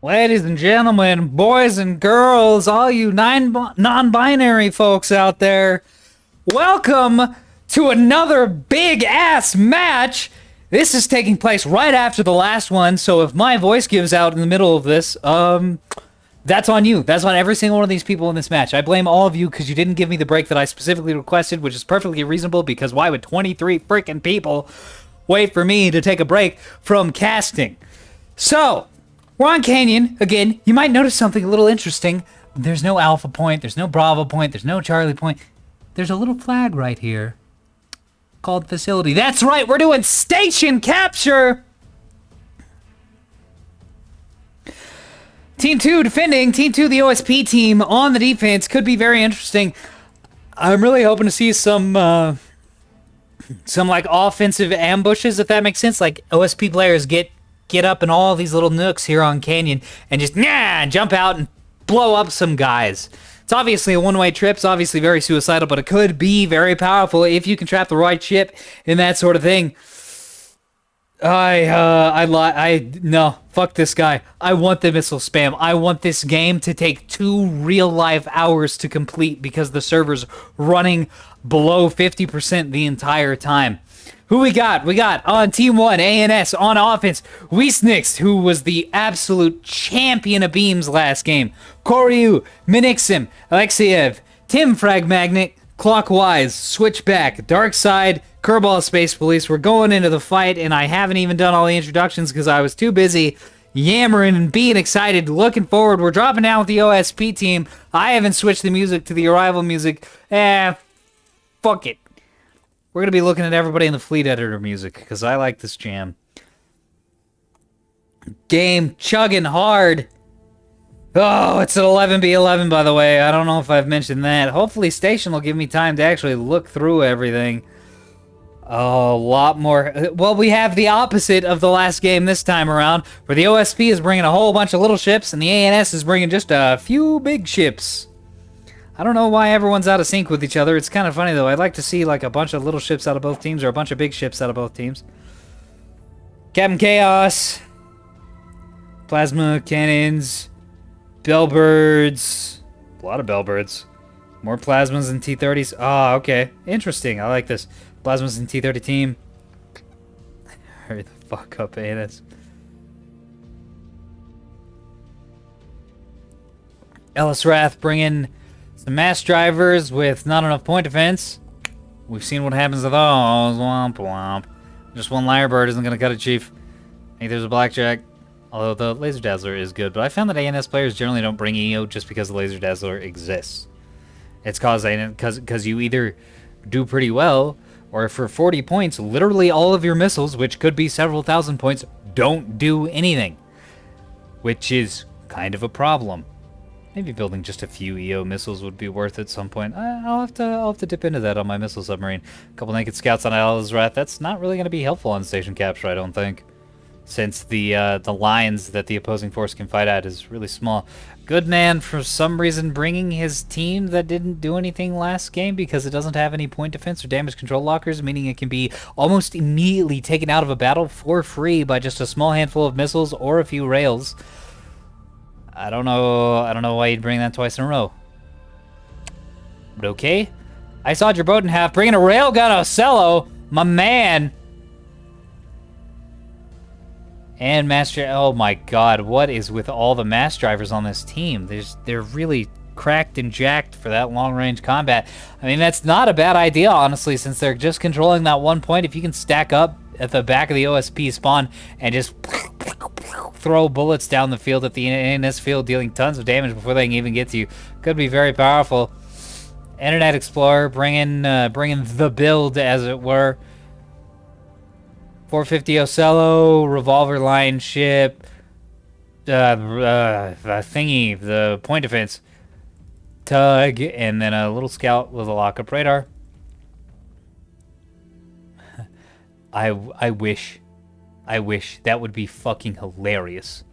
Ladies and gentlemen, boys and girls, all you non-binary folks out there, welcome to another big-ass match. This is taking place right after the last one, so if my voice gives out in the middle of this, that's on you. That's on every single one of these people in this match. I blame all of you because you didn't give me the break that I specifically requested, which is perfectly reasonable because why would 23 freaking people wait for me to take a break from casting? So, we're on Canyon. Again, you might notice something a little interesting. There's no Alpha Point, there's no Bravo Point, there's no Charlie Point. There's a little flag right here called Facility. That's right, we're doing Station Capture! Team 2 defending. Team 2, the OSP team on the defense. Could be very interesting. I'm really hoping to see some like offensive ambushes, if that makes sense. Like OSP players get up in all these little nooks here on Canyon and just jump out and blow up some guys. It's obviously a one-way trip. It's obviously very suicidal, but it could be very powerful if you can trap the right ship in that sort of thing. No, fuck this guy. I want the missile spam. I want this game to take 2 real-life hours to complete because the server's running below 50% the entire time. Who we got? We got on Team 1, ANS on offense, Weesnix, who was the absolute champion of beams last game. Koryu, Minixim, Alexiev, Tim Fragmagnet, Clockwise, Switchback, Dark Side, Kerbal Space Police. We're going into the fight, and I haven't even done all the introductions because I was too busy yammering and being excited, looking forward. We're dropping down with the OSP team. I haven't switched the music to the arrival music. Fuck it. We're going to be looking at everybody in the Fleet Editor music because I like this jam. Game chugging hard. Oh, it's an 11v11, by the way. I don't know if I've mentioned that. Hopefully Station will give me time to actually look through everything. Oh, a lot more. Well, we have the opposite of the last game this time around, where the OSP is bringing a whole bunch of little ships, and the ANS is bringing just a few big ships. I don't know why everyone's out of sync with each other. It's kind of funny, though. I'd like to see, like, a bunch of little ships out of both teams, or a bunch of big ships out of both teams. Captain Chaos. Plasma cannons. Bellbirds. A lot of Bellbirds. More Plasmas and T-30s. Oh, okay. Interesting. I like this. Plasmas and T-30 team. Hurry the fuck up, ANS. Ellis Wrath bringing some mass drivers with not enough point defense. We've seen what happens to those. Womp womp. Just one Lyrebird isn't going to cut it, Chief. I think there's a Blackjack. Although the Laser Dazzler is good. But I found that ANS players generally don't bring EO just because the Laser Dazzler exists. It's because you either do pretty well, or for 40 points, literally all of your missiles, which could be several thousand points, don't do anything. Which is kind of a problem. Maybe building just a few EO missiles would be worth it at some point. I'll have to dip into that on my missile submarine. A couple naked scouts on Alice Wrath. That's not really going to be helpful on station capture, I don't think, since the lines that the opposing force can fight at is really small. Goodman, for some reason, bringing his team that didn't do anything last game because it doesn't have any point defense or damage control lockers, meaning it can be almost immediately taken out of a battle for free by just a small handful of missiles or a few rails. I don't know why you'd bring that twice in a row. But okay. I sawed your boat in half. Bringing a railgun Ocello. My man. And Master... Oh my god. What is with all the mass drivers on this team? They're really cracked and jacked for that long-range combat. I mean, that's not a bad idea, honestly, since they're just controlling that one point. If you can stack up at the back of the OSP spawn and just throw bullets down the field at the ANS field, dealing tons of damage before they can even get to you, could be very powerful. Internet Explorer bringing the build, as it were. 450 Ocello, revolver line ship, the point defense tug, and then a little scout with a lockup radar. I wish that would be fucking hilarious.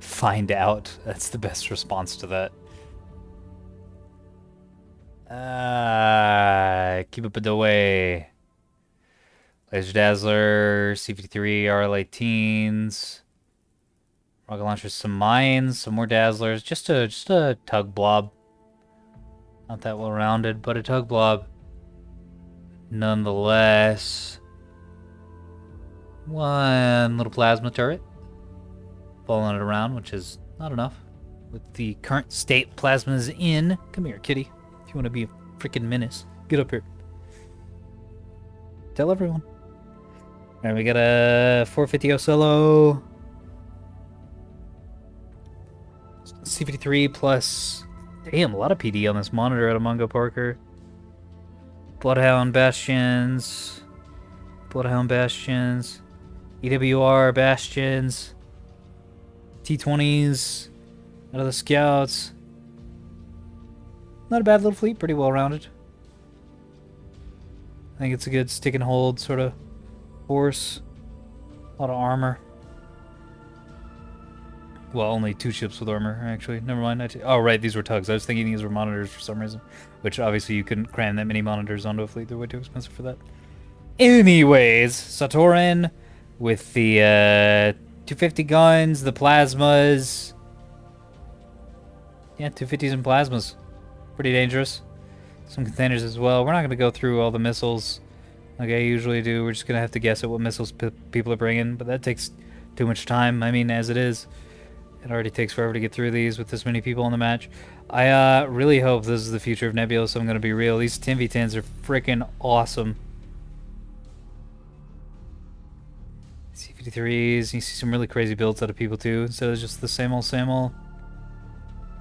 Find out. That's the best response to that. Keep up the way. Laser Dazzler, C-53, RL-18s. Rocket launchers, some mines, some more Dazzlers. Just a tug blob. Not that well rounded, but a tug blob. Nonetheless. One little plasma turret. Following it around, which is not enough. With the current state plasma's in. Come here, kitty. If you want to be a freaking menace, get up here. Tell everyone. Alright, we got a 450 Ocello. C-53 plus... Damn, a lot of PD on this monitor out of Mungo Parker. Bloodhound Bastions. Bloodhound Bastions. EWR Bastions. T-20s. Out of the Scouts. Not a bad little fleet, pretty well rounded. I think it's a good stick and hold sort of force. A lot of armor. Well, only 2 ships with armor, actually. Never mind. Oh, right, these were tugs. I was thinking these were monitors for some reason. Which, obviously, you couldn't cram that many monitors onto a fleet. They're way too expensive for that. Anyways, Satoran with the 250 guns, the plasmas. Yeah, 250s and plasmas. Pretty dangerous. Some containers as well. We're not going to go through all the missiles like I usually do. We're just going to have to guess at what missiles people are bringing. But that takes too much time. I mean, as it is. It already takes forever to get through these with this many people in the match. I really hope this is the future of Nebulous. I'm going to be real. These 10v10s are freaking awesome. C-53s. You see some really crazy builds out of people too. Instead of just the same old, same old.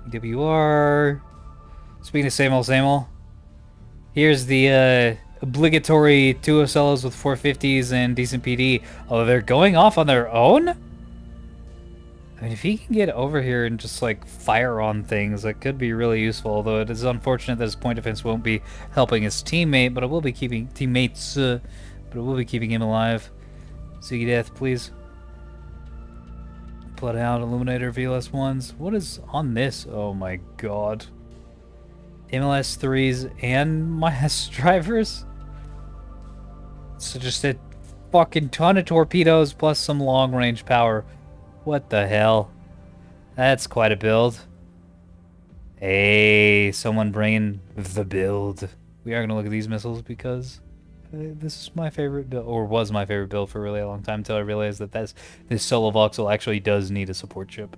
EWR. Speaking of same old, here's the obligatory 2 Ocellos with 450s and decent PD. Oh, they're going off on their own? I mean, if he can get over here and just, like, fire on things, that could be really useful. Although it is unfortunate that his point defense won't be helping his teammate, but it will be keeping teammates, but it will be keeping him alive. Ziggy Death, please. Bloodhound, Illuminator, VLS-1s. What is on this? Oh my god. MLS-3s and Mass drivers? So just a fucking ton of torpedoes plus some long-range power. What the hell? That's quite a build. Hey, someone bringing the build. We are going to look at these missiles because this is my favorite build, or was my favorite build for a really long time until I realized that this solo voxel actually does need a support ship.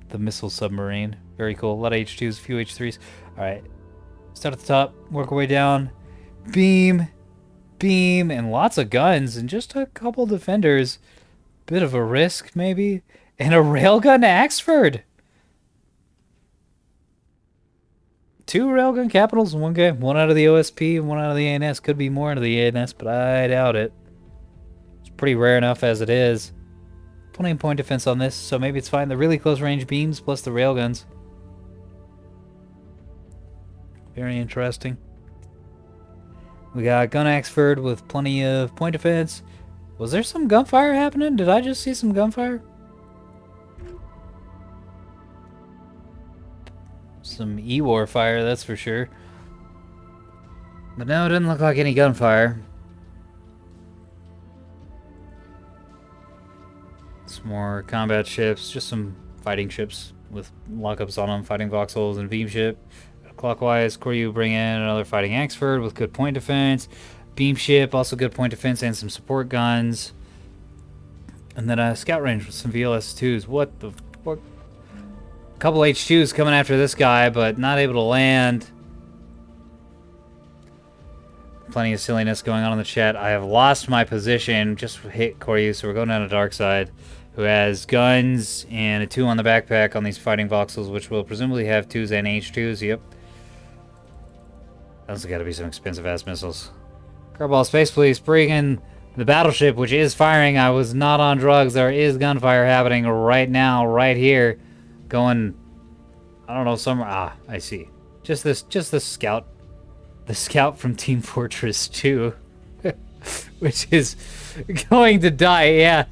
The missile submarine. Very cool. A lot of H2s, a few H3s. Alright. Start at the top, work our way down. Beam, and lots of guns, and just a couple defenders. Bit of a risk, maybe. And a railgun Axford. 2 railgun capitals in one game. One out of the OSP and one out of the ANS. Could be more out of the ANS, but I doubt it. It's pretty rare enough as it is. Plenty of point defense on this, so maybe it's fine. The really close range beams plus the railguns. Very interesting. We got Gun Axford with plenty of point defense. Was there some gunfire happening? Did I just see some gunfire? Some E-War fire, that's for sure. But no, it didn't look like any gunfire. Some more combat ships, just some fighting ships with lockups on them, fighting voxels and beam ship. Clockwise, Koryu bring in another fighting Axford with good point defense. Beam ship, also good point defense and some support guns. And then a scout range with some VLS-2s. What the fuck? A couple H2s coming after this guy, but not able to land. Plenty of silliness going on in the chat. I have lost my position. Just hit Koryu, so we're going down to dark side. Who has guns and a 2 on the backpack on these fighting voxels, which will presumably have 2s and H2s. Yep. Those got to be some expensive-ass missiles. Carball Space Police bringing the battleship, which is firing. I was not on drugs. There is gunfire happening right now, right here. Going, I don't know, somewhere. Ah, I see. Just this scout. The scout from Team Fortress 2. Which is going to die, yeah.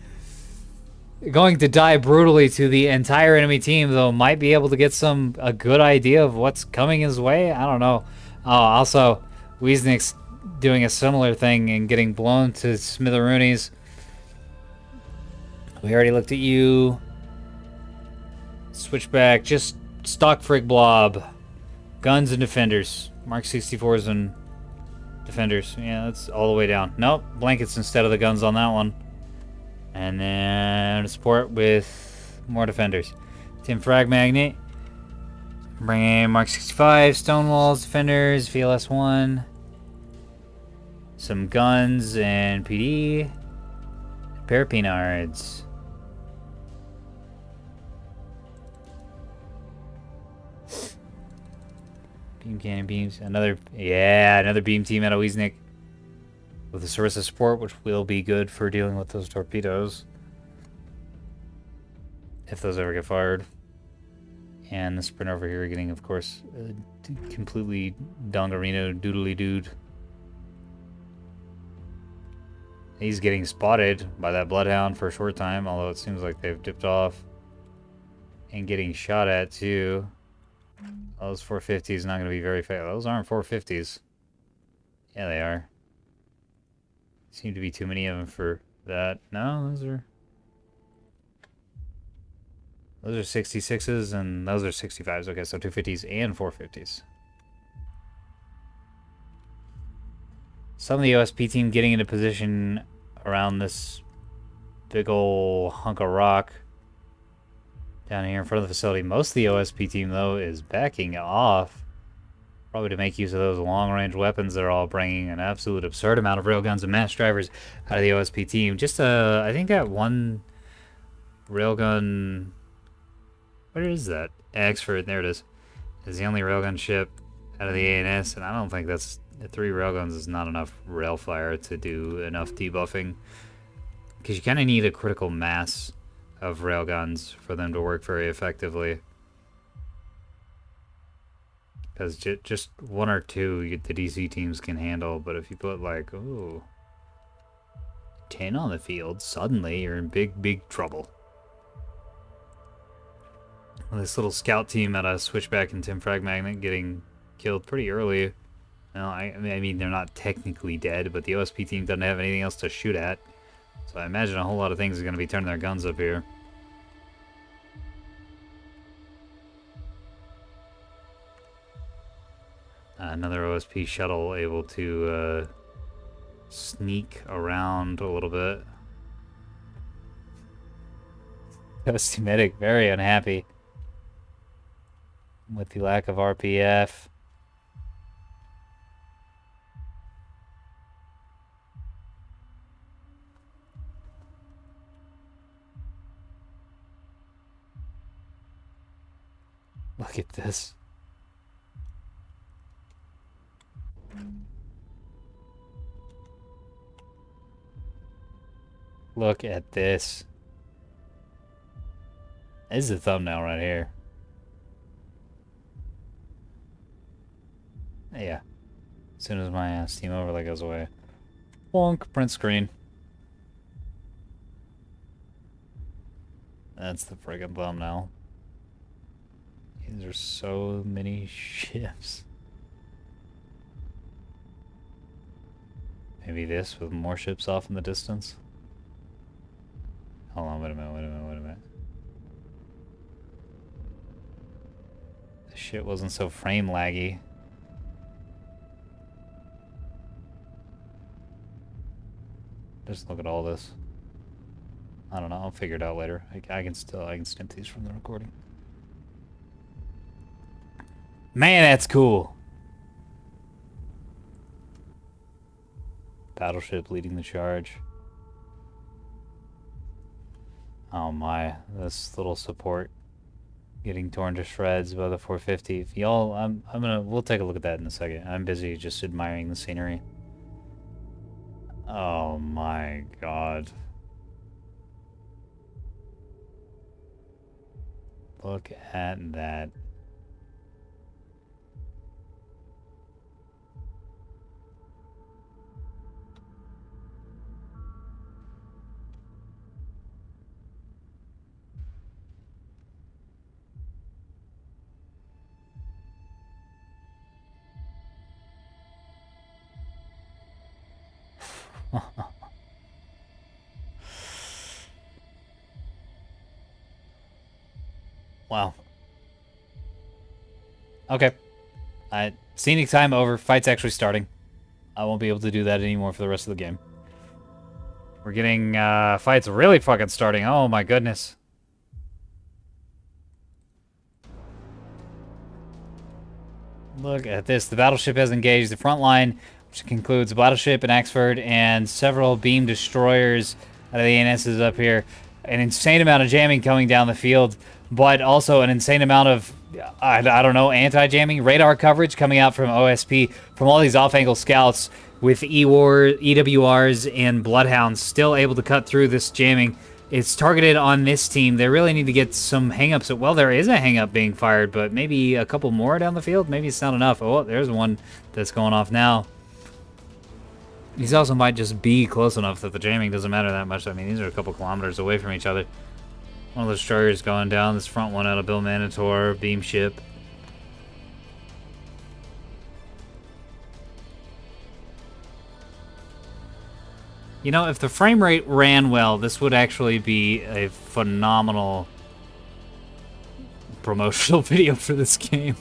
Going to die brutally to the entire enemy team, though might be able to get a good idea of what's coming his way. I don't know. Oh, also, Wiesnick's doing a similar thing and getting blown to smitheroonies. We already looked at you. Switchback, just stock frig blob. Guns and defenders. Mark 64s and defenders. Yeah, that's all the way down. Nope, blankets instead of the guns on that one. And then support with more defenders. Tim Frag Magnet. Bring in Mark 65, Stonewalls, defenders, VLS 1. Some guns and PD. A pair of Penards. Beam cannon beams. Another beam team out of Wiesnick. With the source of support, which will be good for dealing with those torpedoes. If those ever get fired. And the sprint over here getting, of course, completely dongarino doodly dude. He's getting spotted by that Bloodhound for a short time, although it seems like they've dipped off. And getting shot at, too. Those 450s not going to be very fast. Those aren't 450s. Yeah, they are. Seem to be too many of them for that. No, those are 66s and those are 65s. Okay, so 250s and 450s. Some of the OSP team getting into position around this big ol' hunk of rock down here in front of the facility. Most of the OSP team, though, is backing off. Probably to make use of those long-range weapons. They're all bringing an absolute absurd amount of railguns and mass drivers out of the OSP team. Just, I think that one railgun... Where is that? Axford, there it is. Is the only railgun ship out of the ANS, and I don't think that's... 3 railguns is not enough rail fire to do enough debuffing. Because you kind of need a critical mass of railguns for them to work very effectively. Because just 1 or 2 the DC teams can handle, but if you put like, ooh, 10 on the field, suddenly you're in big trouble. Well, this little scout team out of Switchback and Tim Frag Magnet getting killed pretty early. No, I mean, they're not technically dead, but the OSP team doesn't have anything else to shoot at. So I imagine a whole lot of things are going to be turning their guns up here. Another OSP shuttle able to sneak around a little bit. OSP medic very unhappy with the lack of RPF. Look at this. Look at this. This is the thumbnail right here. Yeah. As soon as my Steam overlay goes away. Bonk, print screen. That's the friggin' thumbnail. These are so many ships. Maybe this with more ships off in the distance. Hold on, wait a minute. The shit wasn't so frame laggy. Just look at all this. I don't know, I'll figure it out later. I can snip these from the recording. Man, that's cool. Battleship leading the charge. Oh my, this little support getting torn to shreds by the 450. If y'all, we'll take a look at that in a second. I'm busy just admiring the scenery. Oh my god. Look at that. Wow. Okay. Scenic time over. Fight's actually starting. I won't be able to do that anymore for the rest of the game. We're getting fights really fucking starting. Oh my goodness. Look at this. The battleship has engaged the front line, which includes a battleship, an Axford, and several beam destroyers out of the ANSs up here. An insane amount of jamming coming down the field, but also an insane amount of, I don't know, anti-jamming, radar coverage coming out from OSP, from all these off-angle scouts with EWRs and Bloodhounds still able to cut through this jamming. It's targeted on this team. They really need to get some hang-ups. Well, there is a hang-up being fired, but maybe a couple more down the field? Maybe it's not enough. Oh, there's one that's going off now. These also might just be close enough that the jamming doesn't matter that much. I mean, these are a couple kilometers away from each other. One of those destroyers going down. This front one out of Bill Manitor, beam ship. You know, if the frame rate ran well, this would actually be a phenomenal promotional video for this game.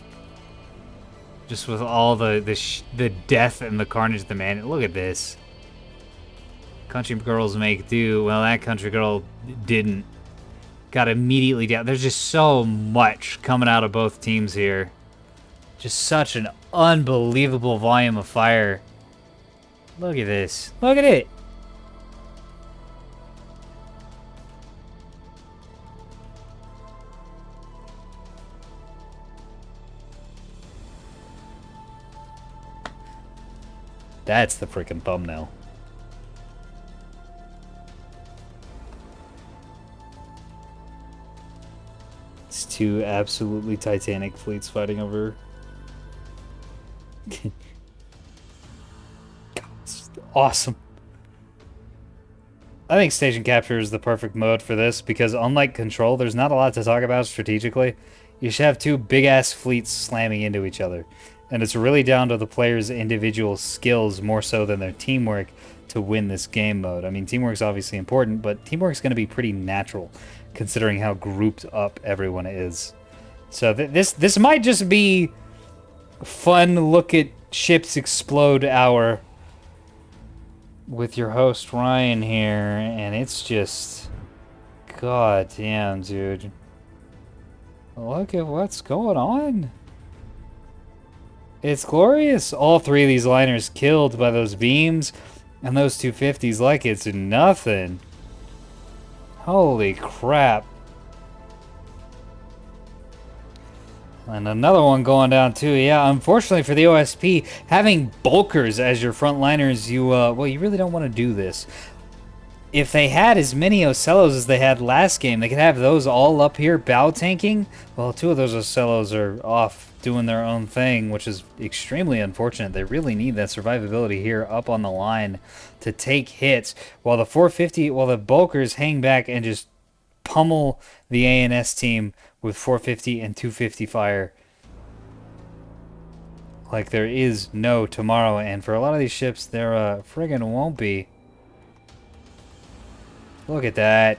Just with all the death and the carnage of the man. Look at this. Country girls make do. Well, that country girl didn't. Got immediately down. There's just so much coming out of both teams here. Just such an unbelievable volume of fire. Look at this. Look at it. That's the freaking thumbnail. It's two absolutely titanic fleets fighting over. It's awesome. I think station capture is the perfect mode for this because unlike control, there's not a lot to talk about strategically. You should have two big-ass fleets slamming into each other. And it's really down to the players' individual skills more so than their teamwork to win this game mode. I mean, teamwork's obviously important, but teamwork's going to be pretty natural considering how grouped up everyone is. So this might just be fun look at ships explode hour with your host Ryan here, and it's just god damn, dude. Look at what's going on. It's glorious. All three of these liners killed by those beams and those 250s like it's nothing. Holy crap. And another one going down too. Yeah, unfortunately for the OSP, having bulkers as your frontliners, well, you really don't want to do this. If they had as many Ocellos as they had last game, they could have those all up here bow tanking. Well, two of those Ocellos are off doing their own thing, which is extremely unfortunate. They really need that survivability here up on the line to take hits, while the 450, while the bulkers hang back and just pummel the ANS team with 450 and 250 fire like there is no tomorrow. And for a lot of these ships, there friggin' won't be. Look at that.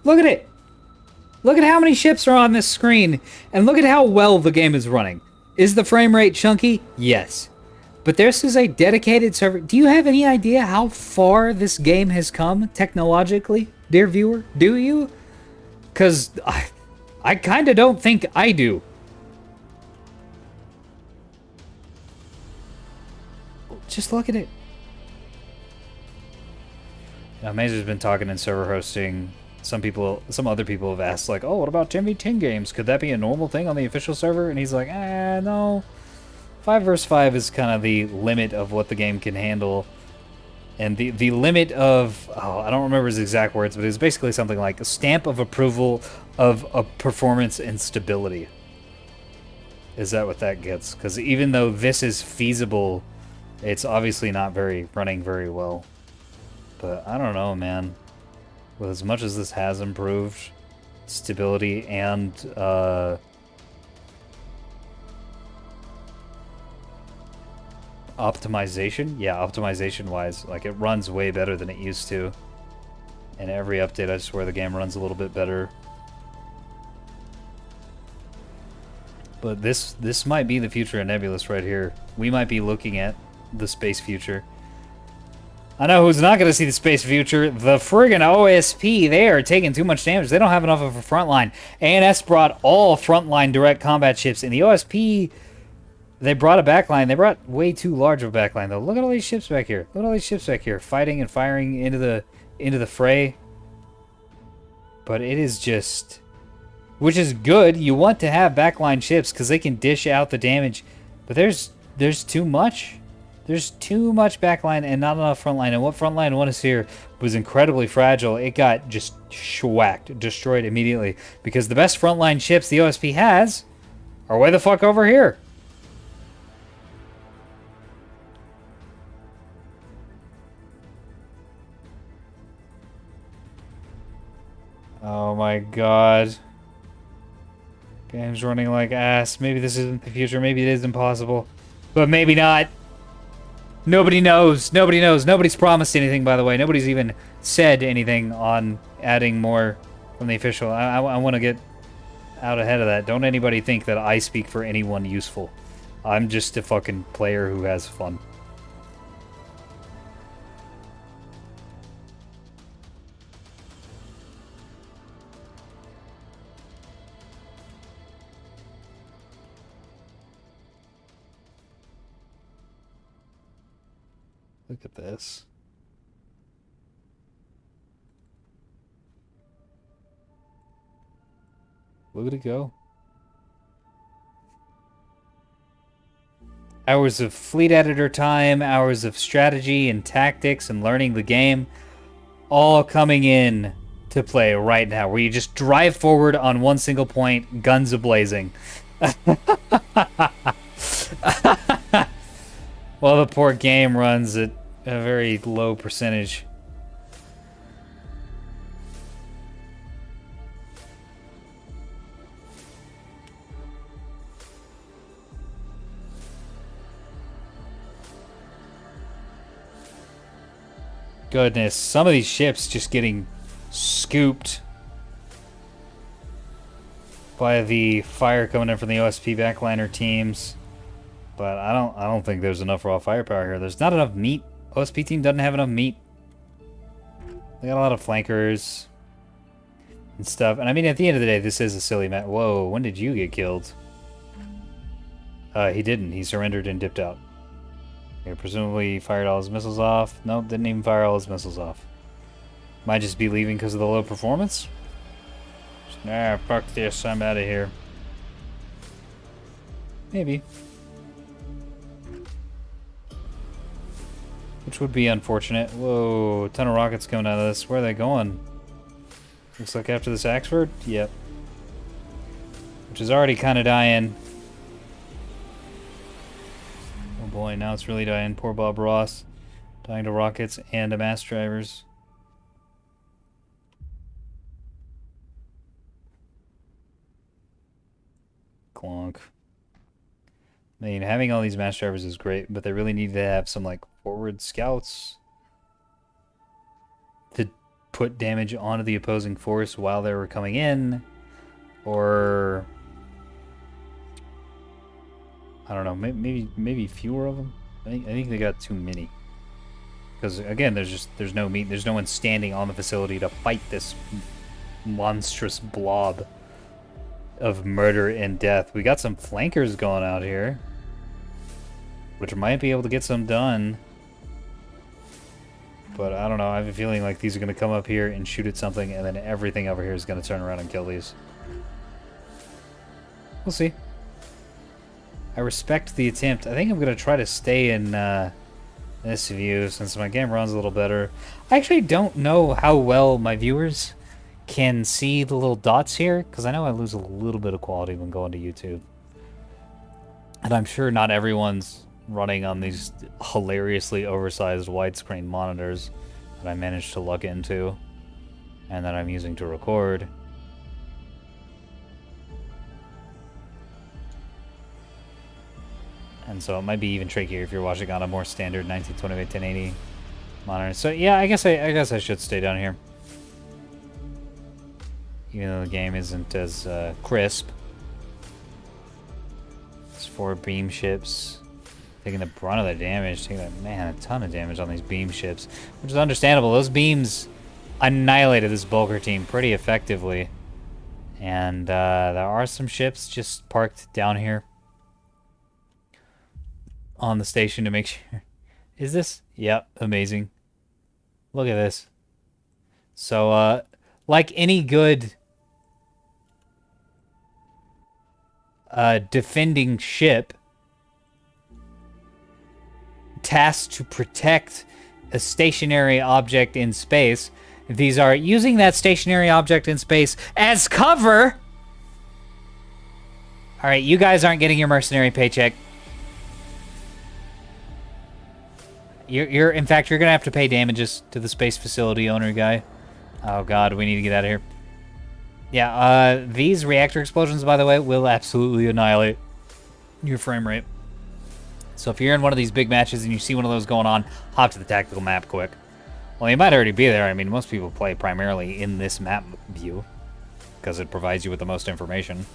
Look at it. Look at how many ships are on this screen, and look at how well the game is running. Is the frame rate chunky? Yes. But this is a dedicated server. Do you have any idea how far this game has come technologically, dear viewer? Do you? Because I kind of don't think I do. Just look at it. Now, Mazer's been talking in server hosting. Some other people have asked, like, oh, what about 10v10 games? Could that be a normal thing on the official server? And he's like, no. 5 versus 5 is kind of the limit of what the game can handle. And the limit of, I don't remember his exact words, but it's basically something like a stamp of approval of a performance and stability. Is that what that gets? Because even though this is feasible, it's obviously not running very well. But I don't know, man. With as much as this has improved stability and Optimization? Yeah, optimization-wise. Like, it runs way better than it used to. And every update, I swear the game runs a little bit better. But this might be the future of Nebulous right here. We might be looking at the space future. I know who's not going to see the space future. The friggin' OSP. They are taking too much damage. They don't have enough of a front line. ANS brought all frontline direct combat ships. And the OSP, they brought a backline. They brought way too large of a backline, though. Look at all these ships back here. Look at all these ships back here. Fighting and firing into the fray. But it is just... Which is good. You want to have backline ships because they can dish out the damage. But there's too much. There's too much backline and not enough frontline. And what frontline was here was incredibly fragile. It got just schwacked, destroyed immediately. Because the best frontline ships the OSP has are way the fuck over here. Oh my god. Game's running like ass. Maybe this isn't the future. Maybe it is impossible. But maybe not. Nobody knows. Nobody knows. Nobody's promised anything, by the way. Nobody's even said anything on adding more from the official. I want to get out ahead of that. Don't anybody think that I speak for anyone useful. I'm just a fucking player who has fun. Look at this. Look at it go. Hours of fleet editor time, hours of strategy and tactics and learning the game, all coming in to play right now, where you just drive forward on one single point, guns a-blazing. Well, the poor game runs at a very low percentage. Goodness, some of these ships just getting scooped by the fire coming in from the OSP backliner teams. But I don't think there's enough raw firepower here. There's not enough meat. OSP team doesn't have enough meat. They got a lot of flankers and stuff. And I mean, at the end of the day, this is a silly match. Whoa, when did you get killed? He didn't. He surrendered and dipped out. Okay, presumably fired all his missiles off. Nope, didn't even fire all his missiles off. Might just be leaving because of the low performance. Nah, fuck this. I'm out of here. Maybe. Which would be unfortunate. Whoa, a ton of rockets coming out of this. Where are they going? Looks like after this Axford? Yep. Which is already kind of dying. Oh boy, now it's really dying. Poor Bob Ross. Dying to rockets and to mass drivers. Clonk. I mean, having all these mass drivers is great, but they really need to have some, like, forward scouts to put damage onto the opposing force while they were coming in, or I don't know, maybe fewer of them. I think they got too many, because again, there's no meat, there's no one standing on the facility to fight this monstrous blob of murder and death. We got some flankers going out here, which might be able to get some done. But I don't know, I have a feeling like these are going to come up here and shoot at something, and then everything over here is going to turn around and kill these. We'll see. I respect the attempt. I think I'm going to try to stay in this view since my game runs a little better. I actually don't know how well my viewers can see the little dots here, because I know I lose a little bit of quality when going to YouTube. And I'm sure not everyone's running on these hilariously oversized widescreen monitors that I managed to lug into and that I'm using to record. And so it might be even trickier if you're watching on a more standard 1920 by 1080 monitor. So yeah, I guess I should stay down here. Even though the game isn't as crisp. It's 4 beam ships. Taking the brunt of the damage. Taking, a ton of damage on these beam ships. Which is understandable. Those beams annihilated this Bulker team pretty effectively. And there are some ships just parked down here on the station to make sure. Is this? Yep, amazing. Look at this. So, like any good defending ship tasked to protect a stationary object in space, these are using that stationary object in space as cover. All right, you guys aren't getting your mercenary paycheck. In fact, you're gonna have to pay damages to the space facility owner guy. Oh god, we need to get out of here. Yeah, these reactor explosions, by the way, will absolutely annihilate your frame rate. So if you're in one of these big matches and you see one of those going on, hop to the tactical map quick. Well, you might already be there. I mean, most people play primarily in this map view because it provides you with the most information.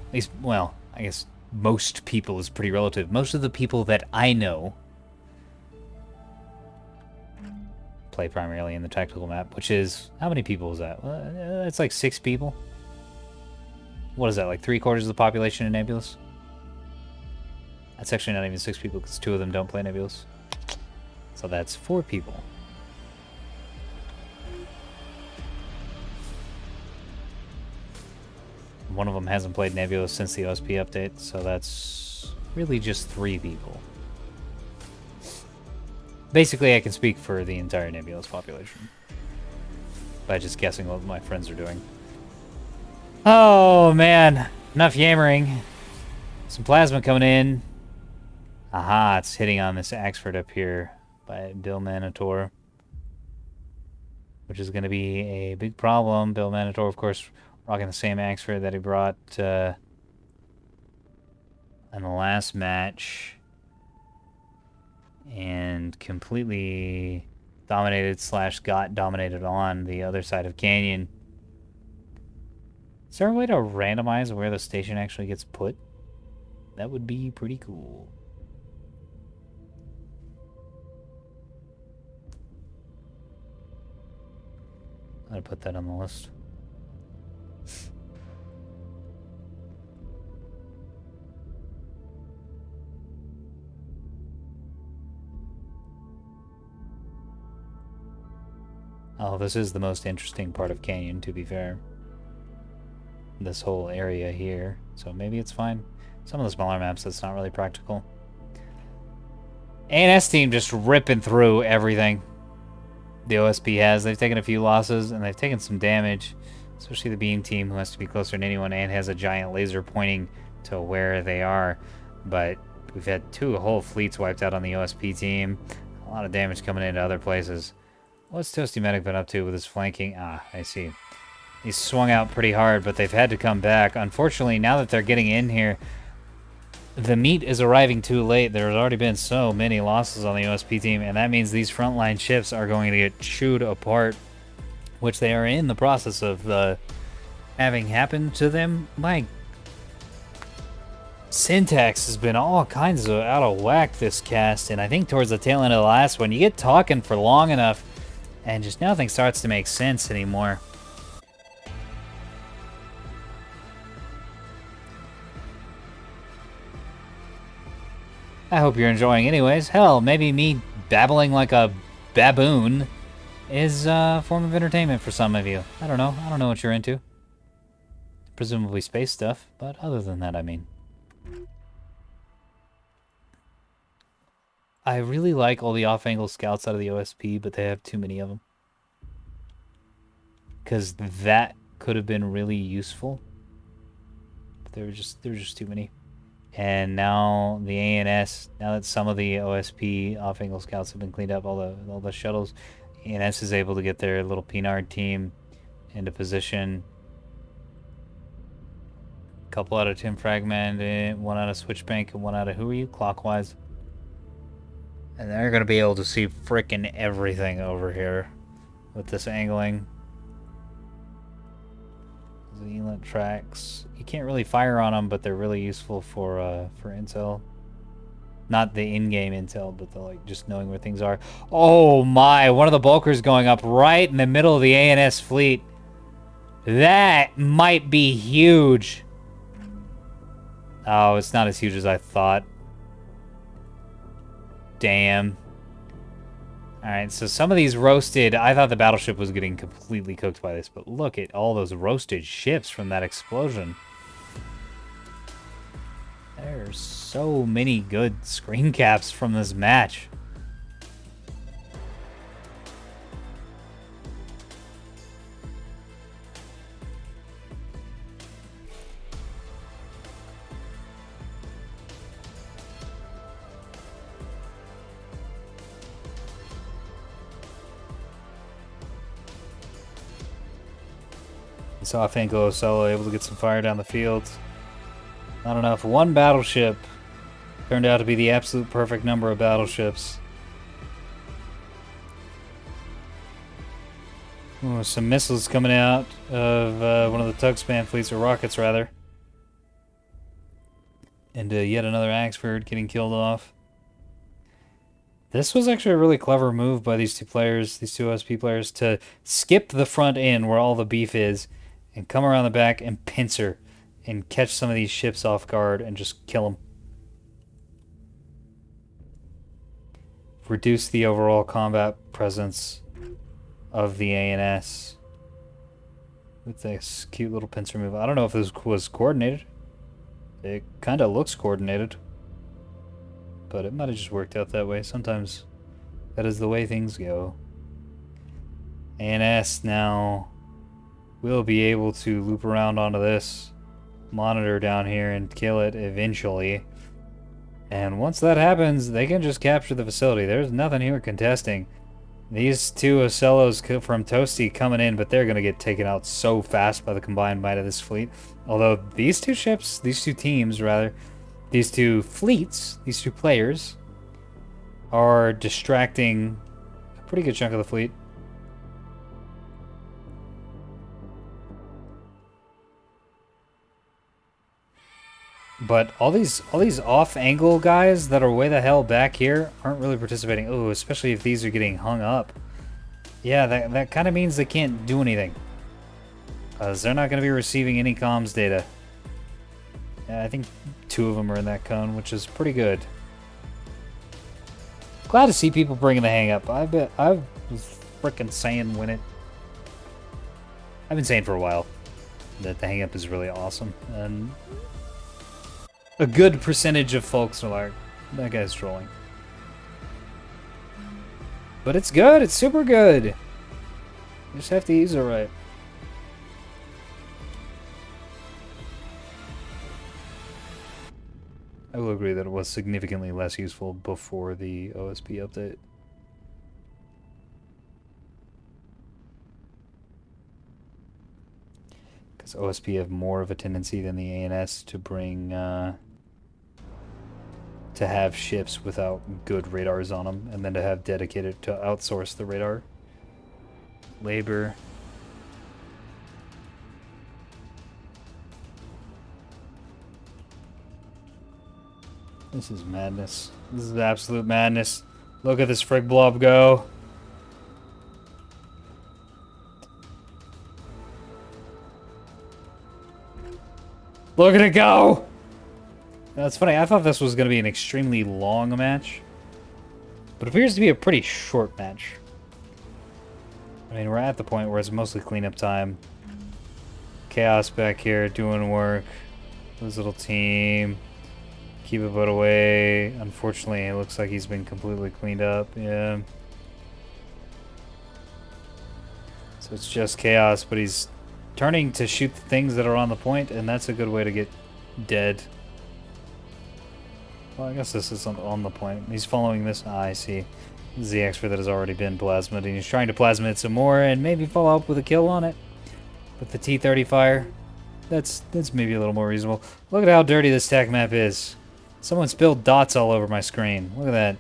At least, well, I guess most people is pretty relative. Most of the people that I know play primarily in the tactical map, which is, how many people is that? It's like 6 people. What is that, like 3/4 of the population in Nebulous? That's actually not even 6 people because 2 of them don't play Nebulous. So that's 4 people. One of them hasn't played Nebulous since the OSP update, so that's really just 3 people. Basically, I can speak for the entire Nebulous population by just guessing what my friends are doing. Oh, man. Enough yammering. Some plasma coming in. Aha, it's hitting on this Axford up here by Bill Manitor, which is going to be a big problem. Bill Manitor, of course, rocking the same Axford that he brought in the last match and completely dominated / got dominated on the other side of Canyon. Is there a way to randomize where the station actually gets put? That would be pretty cool. I'm gonna put that on the list. Oh, this is the most interesting part of Canyon, to be fair. This whole area here. So maybe it's fine. Some of the smaller maps, that's not really practical. A&S team just ripping through everything the OSP has. They've taken a few losses, and they've taken some damage. Especially the beam team, who has to be closer than anyone and has a giant laser pointing to where they are. But we've had 2 whole fleets wiped out on the OSP team. A lot of damage coming into other places. What's Toasty Medic been up to with his flanking? Ah, I see. He's swung out pretty hard, but they've had to come back. Unfortunately, now that they're getting in here, the meat is arriving too late. There's already been so many losses on the OSP team, and that means these frontline ships are going to get chewed apart, which they are in the process of having happened to them. My syntax has been all kinds of out of whack this cast, and I think towards the tail end of the last one, you get talking for long enough, and just nothing starts to make sense anymore. I hope you're enjoying anyways. Hell, maybe me babbling like a baboon is a form of entertainment for some of you. I don't know. I don't know what you're into. Presumably space stuff, but other than that, I mean. I really like all the off-angle scouts out of the OSP, but they have too many of them. Because that could have been really useful. But there were just too many. And now the ANS, now that some of the OSP off-angle scouts have been cleaned up, all the shuttles, ANS is able to get their little Pinard team into position. couple out of Tim Fragment, one out of Switchback, and one out of who are you? Clockwise. And they're going to be able to see frickin' everything over here with this angling. The Elant tracks. You can't really fire on them, but they're really useful for intel. Not the in-game intel, but the like just knowing where things are. Oh my! One of the bulkers going up right in the middle of the ANS fleet. That might be huge. Oh, it's not as huge as I thought. Damn. Alright, so some of these roasted... I thought the battleship was getting completely cooked by this, but look at all those roasted ships from that explosion. There's so many good screen caps from this match. Saw Fanko Solo able to get some fire down the field. Not enough. One battleship turned out to be the absolute perfect number of battleships. Ooh, some missiles coming out of one of the tug span fleets, or rockets rather. And yet another Axford getting killed off. This was actually a really clever move by these two players, these two OSP players, to skip the front end where all the beef is and come around the back and pincer and catch some of these ships off guard and just kill them. Reduce the overall combat presence of the ANS with this cute little pincer move. I don't know if this was coordinated. It kind of looks coordinated, but it might have just worked out that way. Sometimes that is the way things go. ANS now will be able to loop around onto this monitor down here and kill it eventually. And once that happens, they can just capture the facility. There's nothing here contesting. These two Ocellos from Toasty coming in, but they're going to get taken out so fast by the combined might of this fleet. Although these two ships, these two teams rather, these two fleets, these two players, are distracting a pretty good chunk of the fleet. But all these off-angle guys that are way the hell back here aren't really participating. Oh, especially if these are getting hung up. Yeah, that kind of means they can't do anything. Because they're not going to be receiving any comms data. Yeah, I think 2 of them are in that cone, which is pretty good. Glad to see people bringing the hang-up. I was frickin' saying when it... I've been saying for a while that the hang-up is really awesome. And a good percentage of folks are like, that guy's trolling. But it's good. It's super good. You just have to use it right. I will agree that it was significantly less useful before the OSP update. Because OSP have more of a tendency than the ANS to bring... to have ships without good radars on them, and then to have dedicated to outsource the radar. Labor. This is madness. This is absolute madness. Look at this frig blob go. Look at it go! That's funny, I thought this was going to be an extremely long match. But it appears to be a pretty short match. I mean, we're at the point where it's mostly cleanup time. Chaos back here doing work. His little team. Keep a boat away. Unfortunately, it looks like he's been completely cleaned up. Yeah. So it's just Chaos, but he's turning to shoot the things that are on the point, and that's a good way to get dead. Well, I guess this isn't on the point. He's following this. Ah, I see. This is the expert that has already been plasmid, and he's trying to plasmid some more and maybe follow up with a kill on it. With the T-30 fire. that's maybe a little more reasonable. Look at how dirty this tech map is. Someone spilled dots all over my screen. Look at that.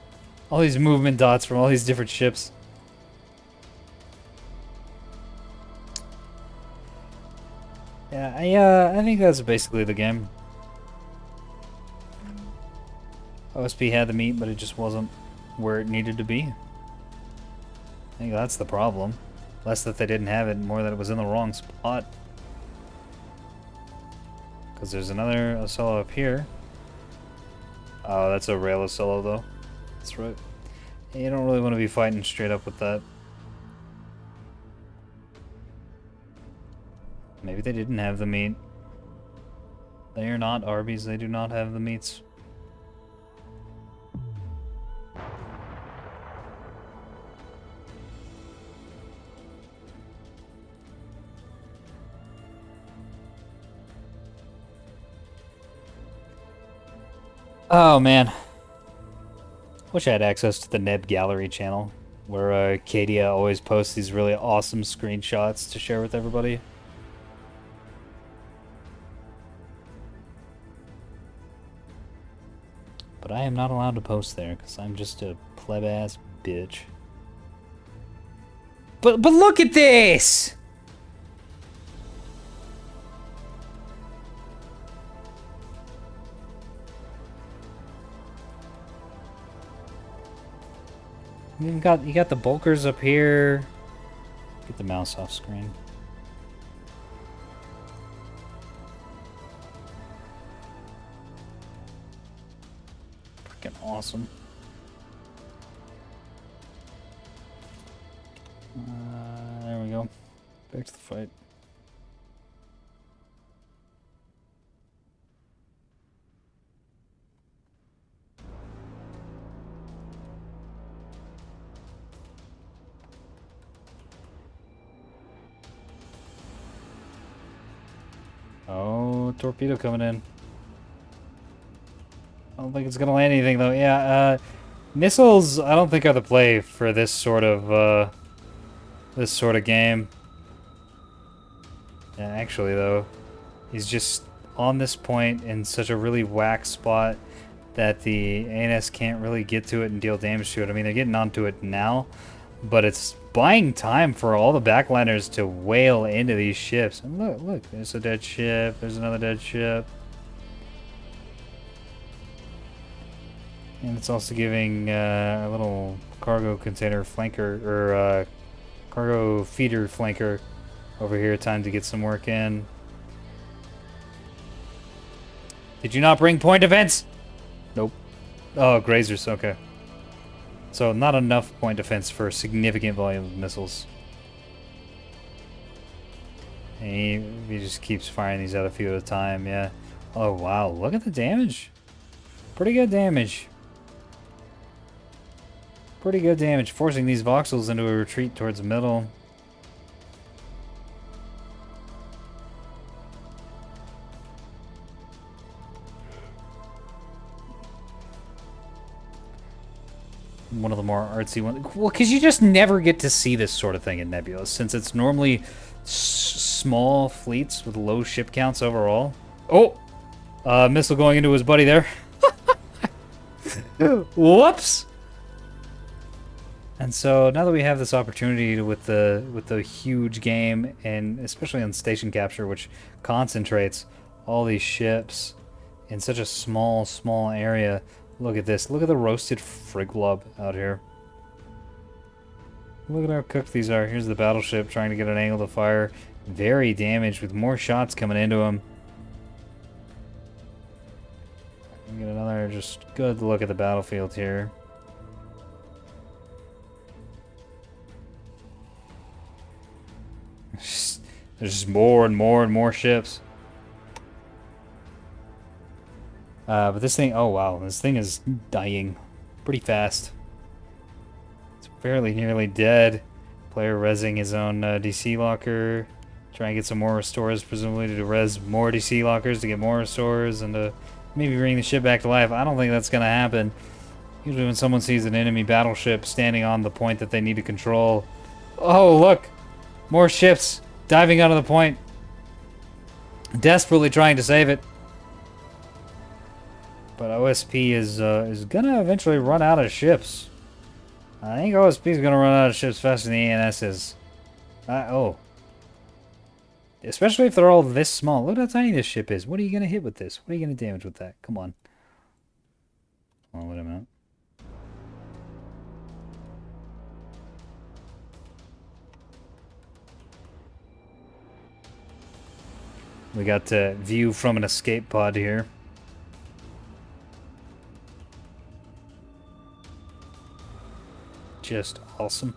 All these movement dots from all these different ships. Yeah, I think that's basically the game. OSP had the meat, but it just wasn't where it needed to be. I think that's the problem. Less that they didn't have it, more that it was in the wrong spot. Because there's another Ocello up here. Oh, that's a rail Ocello though. That's right. You don't really want to be fighting straight up with that. Maybe they didn't have the meat. They are not Arby's, they do not have the meats. Oh man. Wish I had access to the Neb Gallery channel, where Kadia always posts these really awesome screenshots to share with everybody. But I am not allowed to post there, because I'm just a pleb-ass bitch. But look at this! You got the bulkers up here. Get the mouse off screen. Freaking awesome. There we go. Back to the fight. Oh, torpedo coming in. I don't think it's gonna land anything though. Yeah, missiles I don't think are the play for this sort of game. Yeah, actually though, he's just on this point in such a really whack spot that the ANS can't really get to it and deal damage to it. I mean, they're getting onto it now, but it's buying time for all the backliners to wail into these ships. And look, there's a dead ship, there's another dead ship. And it's also giving a little cargo container flanker, or cargo feeder flanker over here time to get some work in. Did you not bring point defense? Nope. Oh, grazers, okay. So not enough point defense for a significant volume of missiles. And he just keeps firing these out a few at a time, yeah. Oh wow, look at the damage. Pretty good damage. Pretty good damage, forcing these voxels into a retreat towards the middle. One of the more artsy ones. Well, because you just never get to see this sort of thing in Nebulous, since it's normally small fleets with low ship counts overall. Oh! Missile going into his buddy there. Whoops! And so now that we have this opportunity with the huge game, and especially on station capture, which concentrates all these ships in such a small area. Look at this. Look at the roasted friglub out here. Look at how cooked these are. Here's the battleship trying to get an angle to fire. Very damaged with more shots coming into him. Get another just good look at the battlefield here. There's just more and more ships. But this thing, oh wow, this thing is dying pretty fast. It's fairly nearly dead. Player rezzing his own DC locker. Try and get some more restores, presumably to res more DC lockers to get more restores and to maybe bring the ship back to life. I don't think that's going to happen. Usually when someone sees an enemy battleship standing on the point that they need to control. Oh, look! More ships diving out of the point. Desperately trying to save it. But OSP is gonna eventually run out of ships. I think OSP is gonna run out of ships faster than the ANS is. Oh. Especially if they're all this small. Look how tiny this ship is. What are you gonna hit with this? What are you gonna damage with that? Come on. Oh, wait a minute. We got to view from an escape pod here. Just awesome.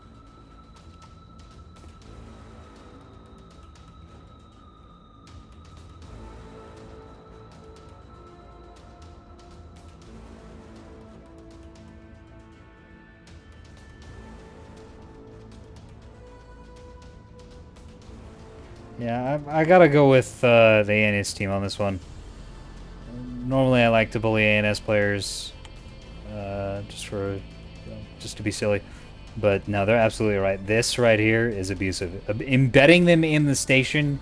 Yeah, I gotta go with the ANS team on this one. Normally I like to bully ANS players just to be silly. But no, they're absolutely right. This right here is abusive. Embedding them in the station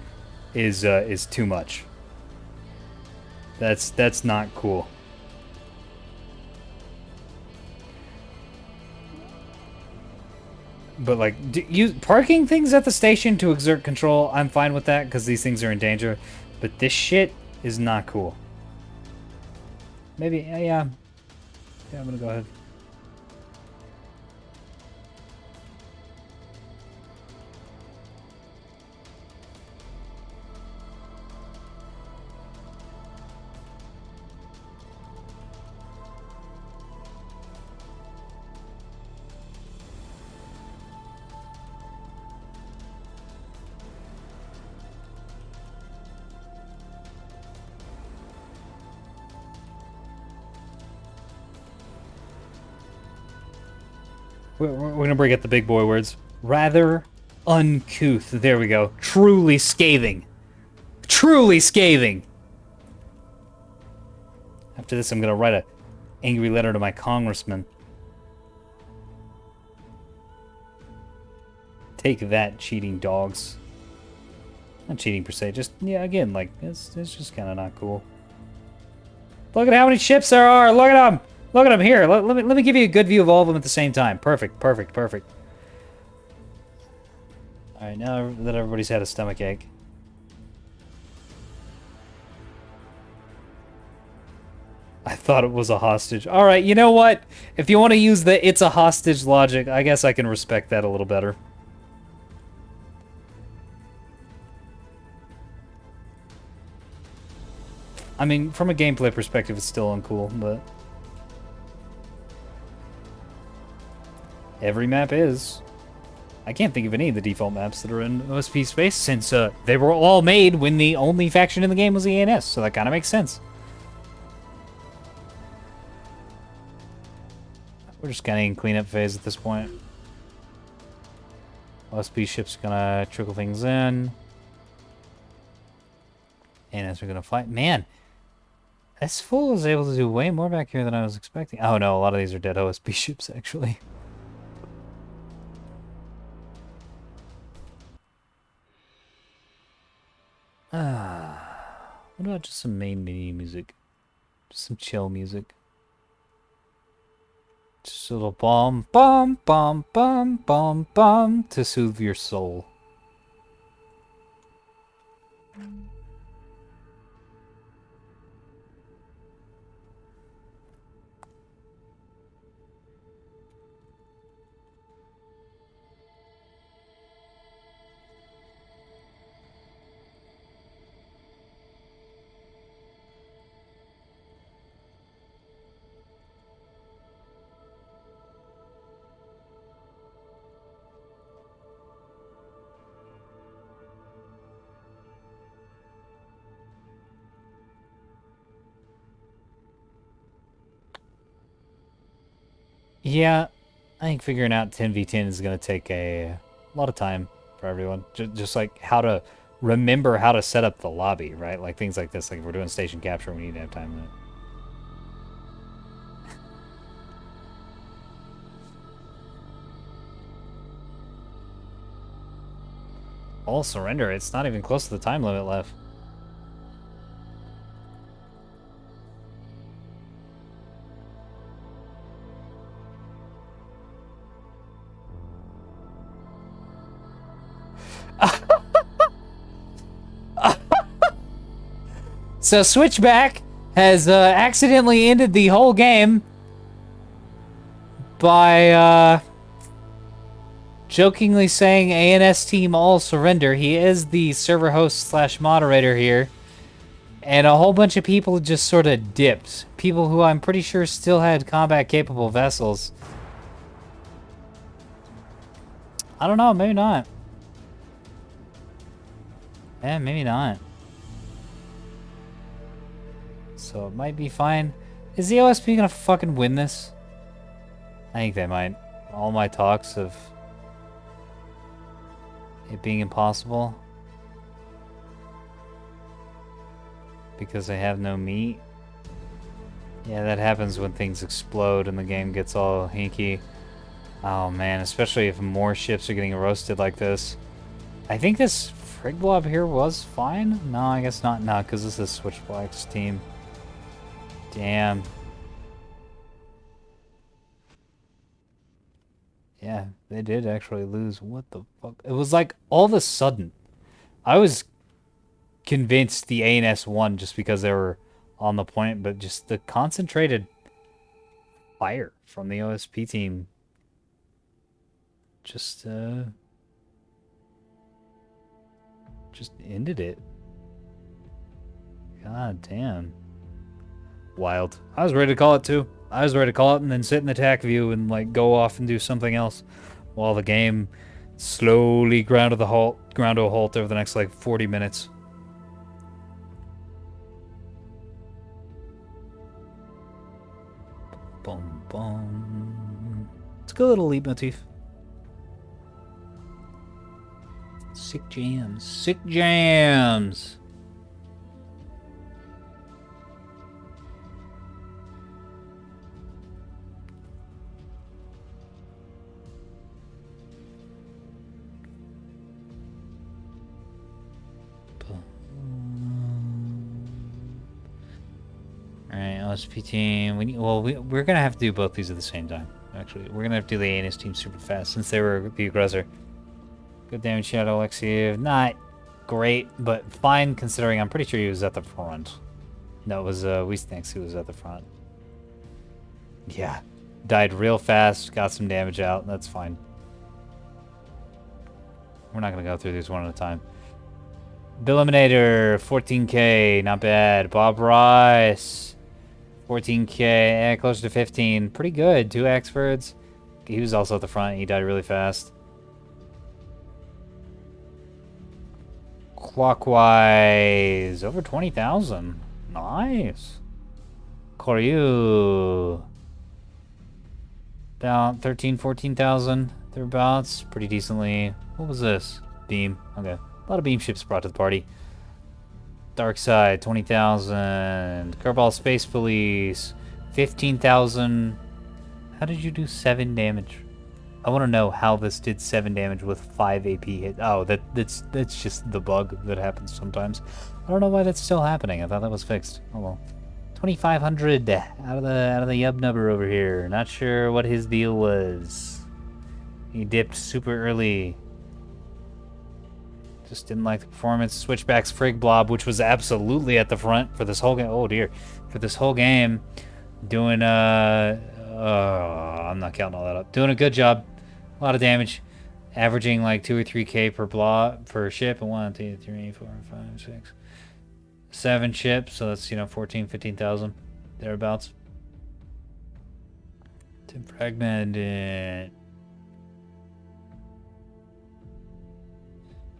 is too much. That's not cool. But like, parking things at the station to exert control, I'm fine with that because these things are in danger. But this shit is not cool. Maybe, yeah, I'm gonna go ahead. We're gonna bring up the big boy words. Rather uncouth. There we go. Truly scathing. Truly scathing. After this, I'm gonna write a angry letter to my congressman. Take that, cheating dogs. Not cheating per se, just, yeah, again, like, it's just kind of not cool. Look at how many ships there are! Look at them! Look at them here! Let me give you a good view of all of them at the same time. Perfect, perfect, perfect. Alright, now that everybody's had a stomach ache. I thought it was a hostage. Alright, you know what? If you want to use the it's a hostage logic, I guess I can respect that a little better. I mean, from a gameplay perspective, it's still uncool, but... Every map is. I can't think of any of the default maps that are in OSP space, since they were all made when the only faction in the game was the ANS, so that kind of makes sense. We're just kind of in cleanup phase at this point. OSP ship's gonna trickle things in. ANS are gonna fight. Man! This fool was able to do way more back here than I was expecting. Oh no, a lot of these are dead OSP ships, actually. What about just some main menu music? Just some chill music. Just a little bum, bum, bum, bum, bum, bum to soothe your soul. Yeah, I think figuring out 10v10 is going to take a lot of time for everyone. Just like how to remember how to set up the lobby, right? Like things like this. Like if we're doing station capture, we need to have time in it. All surrender. It's not even close to the time limit left. So Switchback has accidentally ended the whole game by jokingly saying ANS team all surrender. He is the server host slash moderator here. And a whole bunch of people just sort of dipped. People who I'm pretty sure still had combat-capable vessels. I don't know, maybe not. Yeah, maybe not. So it might be fine. Is the OSP gonna fucking win this? I think they might. All my talks of it being impossible. Because they have no meat. Yeah, that happens when things explode and the game gets all hinky. Oh man, especially if more ships are getting roasted like this. I think this frig blob here was fine. No, I guess not. No, because this is Switchback's team. Damn. Yeah, they did actually lose. What the fuck? It was like all of a sudden. I was convinced the ANS won just because they were on the point, but just the concentrated fire from the OSP team just ended it. God damn. Wild. I was ready to call it too. I was ready to call it and then sit in the attack view and like go off and do something else while the game slowly ground to a halt over the next like 40 minutes. Boom, boom. It's a good little leitmotif. Sick jams. Sick jams. Alright, LSP team. We're gonna have to do both these at the same time. Actually, we're gonna have to do the ANS team super fast since they were the aggressor. Good damage, Shadow Alexiev. Not great, but fine considering I'm pretty sure he was at the front. No, it was Weestanks who was at the front. Yeah. Died real fast, got some damage out. That's fine. We're not gonna go through these one at a time. Billiminator, 14k, not bad. Bob Rice, 14k, closer to 15. Pretty good. 2 experts. He was also at the front. He died really fast. Clockwise, over 20,000. Nice. Koryu, about 13, 14,000. Thereabouts. Pretty decently. What was this? Beam. Okay. A lot of beam ships brought to the party. Dark Side, 20,000. Kerbal Space Police, 15,000. How did you do 7 damage? I want to know how this did 7 damage with 5 AP hit. Oh, that's just the bug that happens sometimes. I don't know why that's still happening. I thought that was fixed. Oh well. 2,500 out of the yub number over here. Not sure what his deal was. He dipped super early. Just didn't like the performance. Switchback's frig blob, which was absolutely at the front for this whole game. Oh dear, for this whole game, doing I'm not counting all that up. Doing a good job. A lot of damage, averaging like 2 or 3k per blob per ship. And 1, 2, 3, 4, 5, 6, 7 ships. So that's 14, 15,000 thereabouts. Tim fragmented.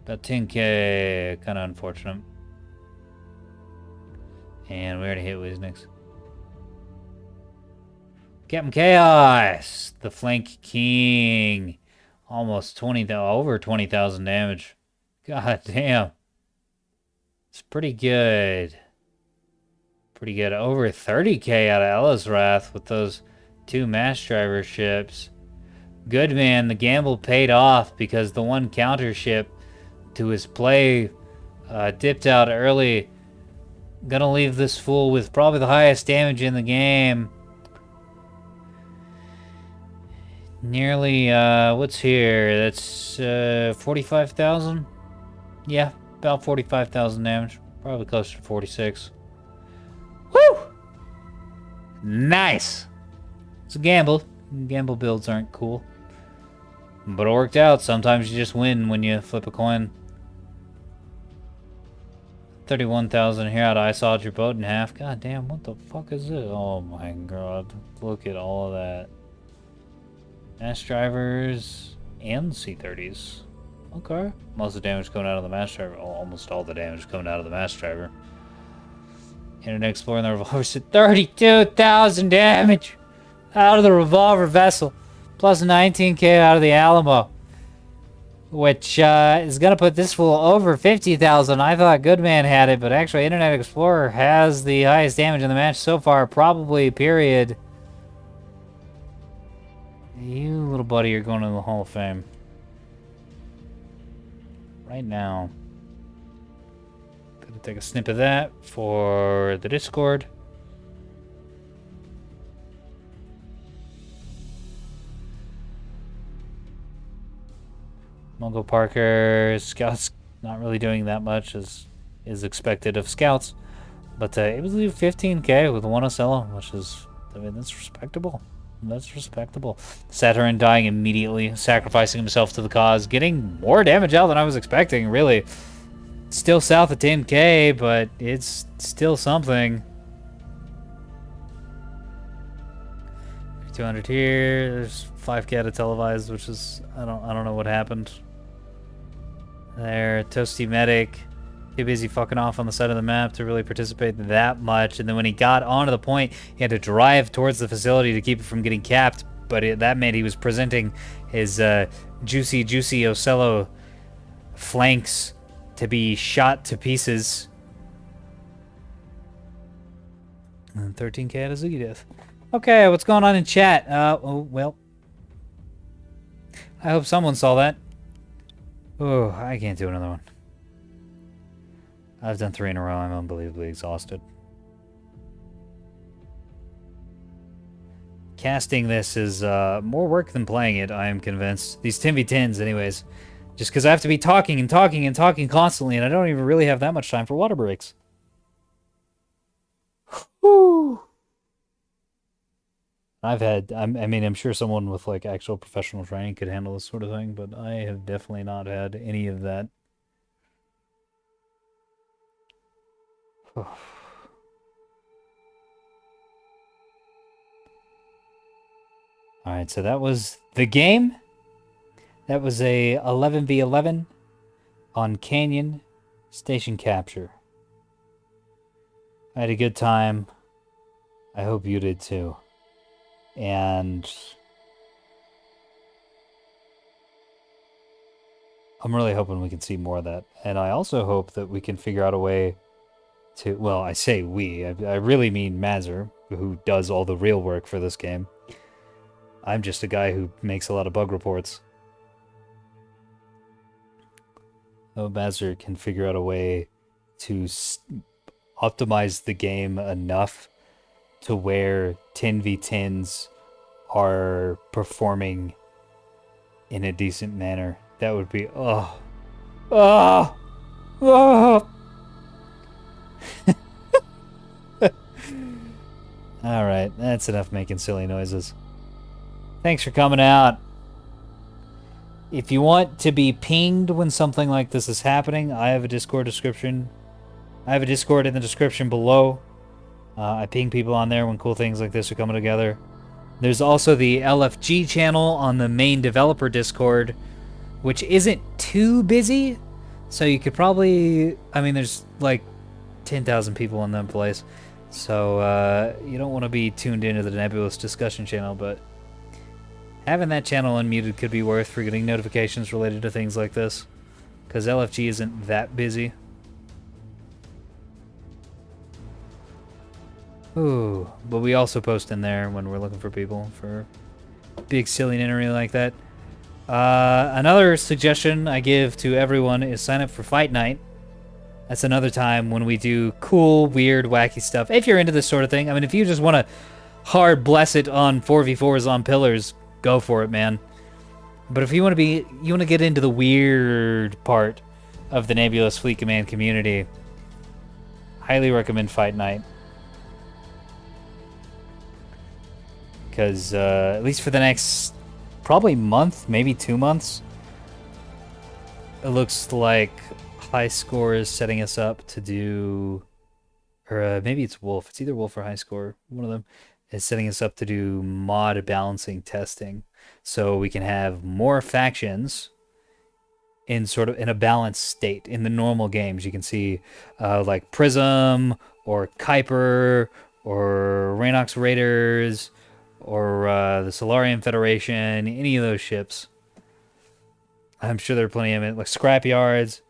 About 10k, kind of unfortunate. And we already hit Wiznix. Captain Chaos, the Flank King. Almost over 20,000 damage. God damn. It's pretty good. Pretty good. Over 30k out of Ellisrath with those 2 mass driver ships. Good man, the gamble paid off because the one counter ship to his play dipped out early. Gonna leave this fool with probably the highest damage in the game. Nearly, what's here? That's 45,000? Yeah, about 45,000 damage. Probably closer to 46. Nice! It's a gamble. Gamble builds aren't cool. But it worked out. Sometimes you just win when you flip a coin. 31,000 here out. I sawed your boat in half. God damn, what the fuck is this? Oh my god. Look at all of that. Mass drivers and C30s. Okay. Most of the damage coming out of the mass driver. Oh, almost all the damage coming out of the mass driver. Internet Explorer and the revolver said 32,000 damage out of the revolver vessel. Plus 19k out of the Alamo. Which is going to put this fool over 50,000. I thought Goodman had it, but actually Internet Explorer has the highest damage in the match so far. Probably, period. You little buddy are going to the Hall of Fame. Right now. Gonna take a snip of that for the Discord. Mungo Parker, Scouts not really doing that much as is expected of Scouts. But it was 15k with one Ocello, which is, I mean, that's respectable. That's respectable. Saturn dying immediately, sacrificing himself to the cause, getting more damage out than I was expecting, really. Still south of 10k, but it's still something. 200 here, there's 5k out of televised, which is, I don't know what happened. There, Toasty Medic, too busy fucking off on the side of the map to really participate that much. And then when he got onto the point, he had to drive towards the facility to keep it from getting capped. But that meant he was presenting his juicy Ocello flanks to be shot to pieces. And 13k out of Zoogie Death. Okay, what's going on in chat? Oh, well. I hope someone saw that. Oh, I can't do another one. I've done 3 in a row. I'm unbelievably exhausted. Casting this is more work than playing it, I am convinced. These 10v10s, anyways. Just because I have to be talking and talking and talking constantly, and I don't even really have that much time for water breaks. Whew. I mean, I'm sure someone with like actual professional training could handle this sort of thing, but I have definitely not had any of that. Alright, so that was the game. That was a 11v11 on Canyon Station Capture. I had a good time. I hope you did too. And I'm really hoping we can see more of that. And I also hope that we can figure out a way to, well, I say we, I really mean Mazur, who does all the real work for this game. I'm just a guy who makes a lot of bug reports. So Mazur can figure out a way to optimize the game enough to where 10v10s are performing in a decent manner. That would be, oh. Alright, that's enough making silly noises. Thanks for coming out. If you want to be pinged when something like this is happening, I have a Discord description. I have a Discord in the description below. I ping people on there when cool things like this are coming together. There's also the LFG channel on the main developer Discord, which isn't too busy. So you could probably, I mean, there's like 10,000 people in that place. So you don't want to be tuned into the Nebulous discussion channel, but having that channel unmuted could be worth for getting notifications related to things like this. Because LFG isn't that busy. Ooh, but we also post in there when we're looking for people for big silly ninnery like that. Another suggestion I give to everyone is sign up for Fight Night. That's another time when we do cool, weird, wacky stuff. If you're into this sort of thing, I mean, if you just want to hard bless it on 4v4s on pillars, go for it, man. But if you want to get into the weird part of the Nebulous Fleet Command community, highly recommend Fight Night. because at least for the next probably month, maybe 2 months, it looks like High Score is setting us up to do, or maybe it's Wolf. It's either Wolf or High Score. One of them is setting us up to do mod balancing testing, so we can have more factions in sort of in a balanced state. In the normal games, you can see like Prism or Kuiper or Raynox Raiders or the Solarian Federation, any of those ships. I'm sure there are plenty of it, like Scrapyards.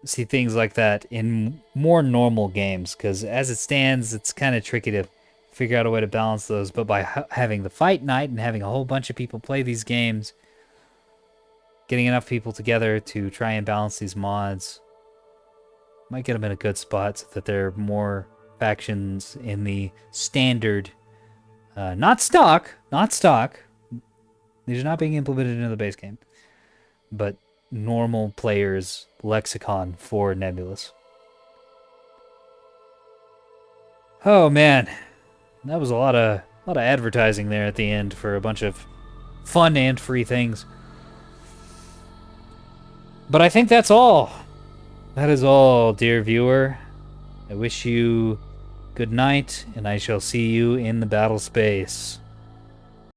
See things like that in more normal games, because as it stands, it's kind of tricky to figure out a way to balance those. But by having the fight night and having a whole bunch of people play these games, getting enough people together to try and balance these mods might get them in a good spot so that there are more factions in the standard, not stock. These are not being implemented into the base game, but normal players' lexicon for Nebulous. Oh man, that was a lot of advertising there at the end for a bunch of fun and free things. But I think that's all. That is all, dear viewer. I wish you good night, and I shall see you in the battle space.